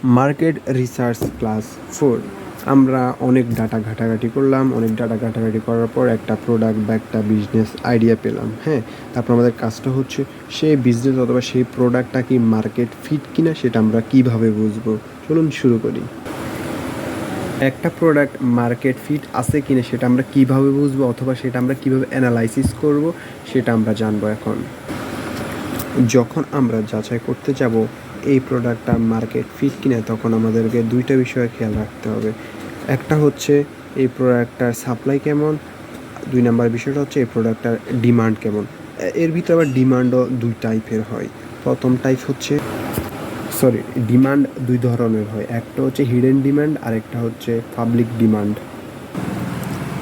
Market research class 4 আমরা অনেক data ঘাটাঘাটি করলাম। অনেক ডাটা ঘাটাঘাটি করার পর একটা প্রোডাক্ট বা একটা বিজনেস আইডিয়া পেলাম। তারপর আমাদের কাজটা হচ্ছে সেই বিজনেস অথবা সেই প্রোডাক্টটা কি মার্কেট ফিট কিনা সেটা আমরা কিভাবে বুঝবো। চলুন শুরু করি। একটা প্রোডাক্ট মার্কেট ফিট আছে কিনা সেটা আমরা কিভাবে বুঝবো অথবা সেটা আমরা কিভাবে অ্যানালাইসিস করব সেটা আমরা জানবো। এখন যখন আমরা যাচাই করতে যাব এই প্রোডাক্টটা মার্কেট ফিট কিনা, তখন আমাদেরকে দুইটা বিষয়ে খেয়াল রাখতে হবে। একটা হচ্ছে এই প্রোডাক্টটার সাপ্লাই কেমন, দুই নাম্বার বিষয়টা হচ্ছে এই প্রোডাক্টটার ডিমান্ড কেমন। এর ভিতরে আবার ডিমান্ডও দুই টাইপের হয়। প্রথম টাইপ হচ্ছে ডিমান্ড দুই ধরনের হয়, একটা হচ্ছে হিডেন ডিমান্ড আর একটা হচ্ছে পাবলিক ডিমান্ড।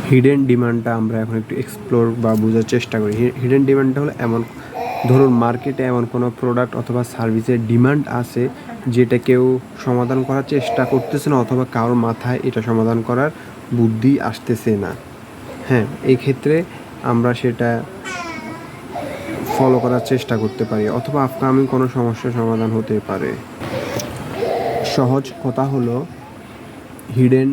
হিডেন ডিমান্ডটা আমরা এখন একটু এক্সপ্লোর বা বোঝার চেষ্টা করি। হিডেন ডিমান্ডটা হলো এমন, ধরুন মার্কেটে এমন কোনো প্রোডাক্ট অথবা সার্ভিসের ডিমান্ড আছে যেটা কেউ সমাধান করার চেষ্টা করতেছে না অথবা কারোর মাথায় এটা সমাধান করার বুদ্ধি আসতেছে না। এই ক্ষেত্রে আমরা সেটা ফলো করার চেষ্টা করতে পারি অথবা আপকামিং কোনো সমস্যার সমাধান হতে পারে। সহজ কথা হলো, হিডেন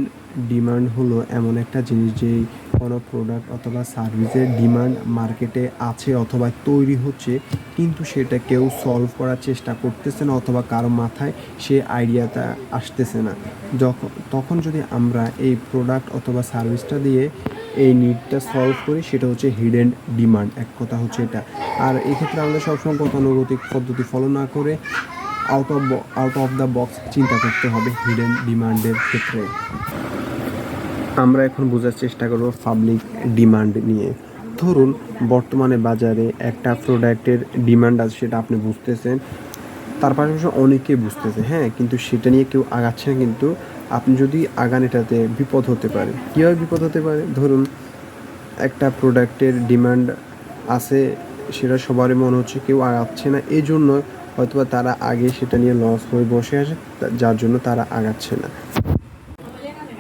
ডিমান্ড হলো এমন একটা জিনিস যেই কোনো প্রোডাক্ট অথবা সার্ভিসের ডিমান্ড মার্কেটে আছে অথবা তৈরি হচ্ছে, কিন্তু সেটা কেউ সলভ করার চেষ্টা করতেছে না অথবা কারো মাথায় সে আইডিয়াটা আসতেছে না। তখন যদি আমরা এই প্রোডাক্ট অথবা সার্ভিসটা দিয়ে এই নিডটা সলভ করি, সেটা হচ্ছে হিডেন ডিমান্ড। এক কথা হচ্ছে এটা। আর এক্ষেত্রে আমাদের সবসময় গতানুগতিক পদ্ধতি ফলো না করে আউট অফ দ্য বক্স চিন্তা করতে হবে হিডেন ডিমান্ডের ক্ষেত্রে। আমরা এখন বোঝার চেষ্টা করব পাবলিক ডিমান্ড নিয়ে। ধরুন বর্তমানে বাজারে একটা প্রোডাক্টের ডিমান্ড আছে, সেটা আপনি বুঝতেছেন, তার পাশাপাশি অনেকে বুঝতেছে, কিন্তু সেটা নিয়ে কেউ আগাচ্ছে না। কিন্তু আপনি যদি আগান, এটাতে বিপদ হতে পারে। কীভাবে বিপদ হতে পারে? ধরুন একটা প্রোডাক্টের ডিমান্ড আছে, সেটা সবারই মনে হচ্ছে, কেউ আগাচ্ছে না, এই জন্য হয়তোবা তারা আগে সেটা নিয়ে লস হয়ে বসে আসে, যার জন্য তারা আগাচ্ছে না।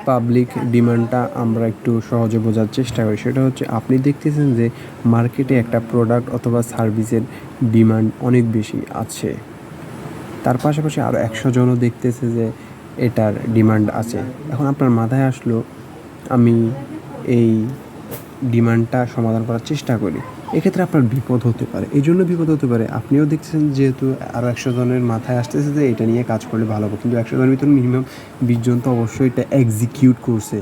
পাবলিক ডিমান্ডটা আমরা একটু সহজে বোঝার চেষ্টা করি। সেটা হচ্ছে, আপনি দেখতেছেন যে মার্কেটে একটা প্রোডাক্ট অথবা সার্ভিসের ডিমান্ড অনেক বেশি আছে, তার পাশাপাশি আরও 100 জনও দেখতেছে যে এটার ডিমান্ড আছে। এখন আপনার মাথায় আসলো, আমি এই ডিমান্ডটা সমাধান করার চেষ্টা করি। এক্ষেত্রে আপনার বিপদ হতে পারে। এই জন্য বিপদ হতে পারে, আপনিও দেখছেন যেহেতু আরও 100 জনের মাথায় আসতেছে যে এটা নিয়ে কাজ করলে ভালো হবে, কিন্তু 100 জনের ভিতরে মিনিমাম 20 জন তো অবশ্যই এটা এক্সিকিউট করছে।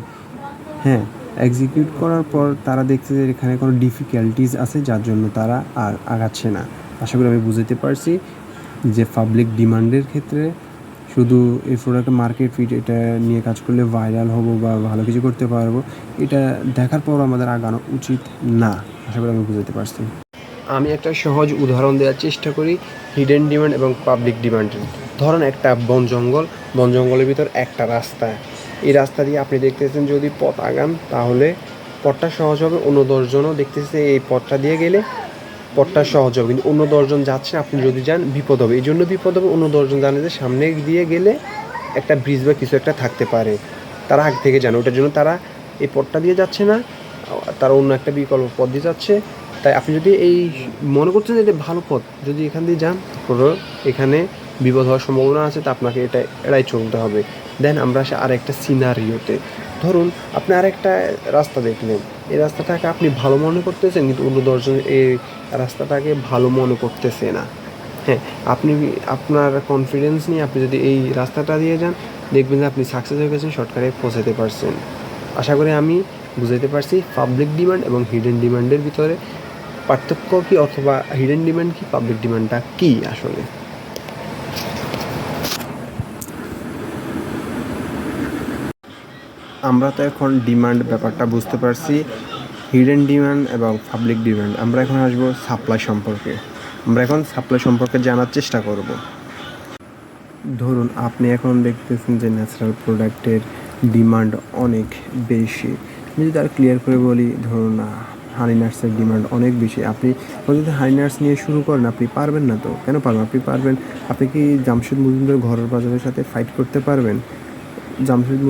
এক্সিকিউট করার পর তারা দেখছে যে এখানে কোনো ডিফিকাল্টিস আছে, যার জন্য তারা আর আগাচ্ছে না। আশা করি আমি বুঝতে পারছি যে পাবলিক ডিমান্ডের ক্ষেত্রে শুধু এই প্রোডাক্টের মার্কেট ফিট, এটা নিয়ে কাজ করলে ভাইরাল হবো বা ভালো কিছু করতে পারবো, এটা দেখার পর আমাদের আগানো উচিত না। আশা করি আমি বুঝতে পারছি। আমি একটা সহজ উদাহরণ দেওয়ার চেষ্টা করি হিডেন ডিমান্ড এবং পাবলিক ডিমান্ডের। ধরুন একটা বন জঙ্গলের ভিতর একটা রাস্তা, এই রাস্তা দিয়ে আপনি দেখতেছেন যদি পথ আগান তাহলে পথটা সহজ হবে, অন্য 10 জনও দেখতেছে এই পথটা দিয়ে গেলে পথটা সহজ হবে, কিন্তু অন্য 10 জন যাচ্ছে, আপনি যদি যান বিপদ হবে। এই জন্য বিপদ হবে, অন্য 10 জন জানে যে সামনে দিয়ে গেলে একটা ব্রিজ বা কিছু একটা থাকতে পারে, তারা আগে থেকে জানে, ওটার জন্য তারা এই পথটা দিয়ে যাচ্ছে না, তারা অন্য একটা বিকল্প পথ দিয়ে যাচ্ছে। তাই আপনি যদি এই মনে করছেন যে এটা ভালো পথ, যদি এখান দিয়ে যান তারপরে এখানে বিপদ হওয়ার সম্ভাবনা আছে, তা আপনাকে এটা এড়াই চলতে হবে। দেন আমরা আসি আরেকটা সিনারিওতে। ধরুন আপনি আরেকটা রাস্তা দেখলেন, এই রাস্তাটাকে আপনি ভালো মনে করতেছেন, কিন্তু অন্য 10 জন এই রাস্তাটাকে ভালো মনে করতেছে না। আপনি আপনার কনফিডেন্স নিয়ে আপনি যদি এই রাস্তাটা দিয়ে যান, দেখবেন যে আপনি সাকসেস হয়ে গেছেন, শর্টকাটে পৌঁছাতে পারছেন। আশা করি আমি বুঝাতে পারছি পাবলিক ডিমান্ড এবং হিডেন ডিমান্ডের ভিতরে পার্থক্য কী, অথবা হিডেন ডিমান্ড কি, পাবলিক ডিমান্ডটা কী আসলে। আমরা তো এখন ডিমান্ড ব্যাপারটা বুঝতে পারছি, হিডেন ডিমান্ড এবং পাবলিক ডিমান্ড। আমরা এখন আসবো সাপ্লাই সম্পর্কে। আমরা এখন সাপ্লাই সম্পর্কে জানার চেষ্টা করব। ধরুন আপনি এখন দেখতেছেন যে ন্যাচারাল প্রোডাক্টের ডিমান্ড অনেক বেশি। আমি যদি আর ক্লিয়ার করে বলি, ধরুন হানি নাটসের ডিমান্ড অনেক বেশি। আপনি যদি হানি নাটস নিয়ে শুরু করেন, আপনি পারবেন না তো? কেন পারবেন? আপনি পারবেন। আপনি কি জামশেদ মজুমদার ঘরের বাজারের সাথে ফাইট করতে পারবেন? জামশেদ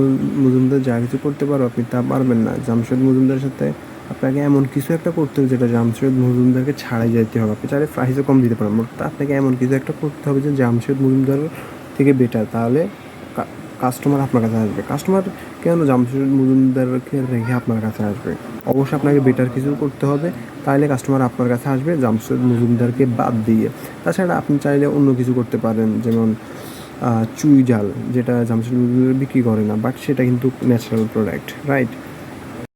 মজুমদার যা কিছু করতে পারো, আপনি তা পারবেন না। জামশেদ মজুমদারের সাথে আপনাকে এমন কিছু একটা করতে হবে যেটা জামশেদ মজুমদারকে ছাড়াই যেতে হবে। আপনি চাইলে প্রাইসও কম দিতে পারেন, তা আপনাকে এমন কিছু একটা করতে হবে যে জামশেদ মজুমদার থেকে বেটার, তাহলে কাস্টমার আপনার কাছে আসবে। কাস্টমার কেন জামশেদ মজুমদারকে রেখে আপনার কাছে আসবে? অবশ্যই আপনাকে বেটার কিছু করতে হবে, তাইলে কাস্টমার আপনার কাছে আসবে জামশেদ মজুমদারকে বাদ দিয়ে। তাছাড়া আপনি চাইলে অন্য কিছু করতে পারেন, যেমন চুই ঝাল, যেটা জামশেদ মজুমদার বিক্রি করে না, বাট সেটা কিন্তু ন্যাচারাল প্রোডাক্ট, রাইট?